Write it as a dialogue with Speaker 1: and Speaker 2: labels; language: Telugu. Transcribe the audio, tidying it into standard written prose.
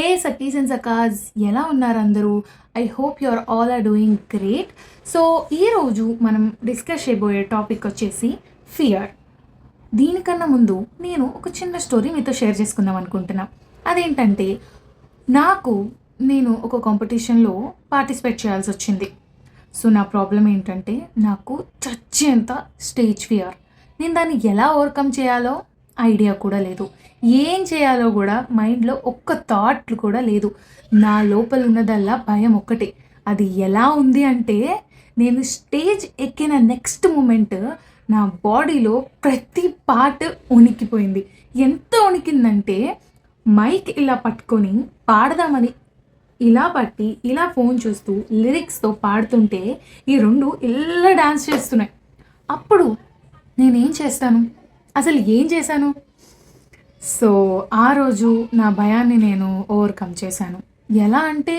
Speaker 1: హే సఖీస్ అండ్ సఖాస్, ఎలా ఉన్నారు అందరూ? I hope you all are doing great. So ఈరోజు మనం డిస్కస్ చేయబోయే టాపిక్ వచ్చేసి ఫియర్. దీనికన్నా ముందు నేను ఒక చిన్న స్టోరీ మీతో షేర్ చేసుకుందాం అనుకుంటున్నా. అదేంటంటే, నాకు నేను ఒక కాంపిటీషన్లో పార్టిసిపేట్ చేయాల్సి వచ్చింది. సో నా ప్రాబ్లం ఏంటంటే, నాకు చచ్చేంత స్టేజ్ ఫియర్. నేను దాన్ని ఎలా ఓవర్కమ్ చేయాలో ఐడియా కూడా లేదు. ఏం చేయాలో కూడా మైండ్లో ఒక్క థాట్లు కూడా లేదు. నా లోపల ఉన్నదల్లా భయం ఒక్కటే. అది ఎలా ఉంది అంటే, నేను స్టేజ్ ఎక్కిన నెక్స్ట్ మూమెంట్ నా బాడీలో ప్రతి పార్ట్ వణికిపోయింది. ఎంత వణికిందంటే, మైక్ ఇలా పట్టుకొని పాడదామని ఇలా పట్టి ఇలా ఫోన్ చూస్తూ లిరిక్స్తో పాడుతుంటే ఈ రెండు ఇలా డాన్స్ చేస్తున్నాయి. అప్పుడు నేనేం చేస్తాను? అసలు ఏం చేశాను? సో ఆ రోజు నా భయాన్ని నేను ఓవర్కమ్ చేశాను. ఎలా అంటే,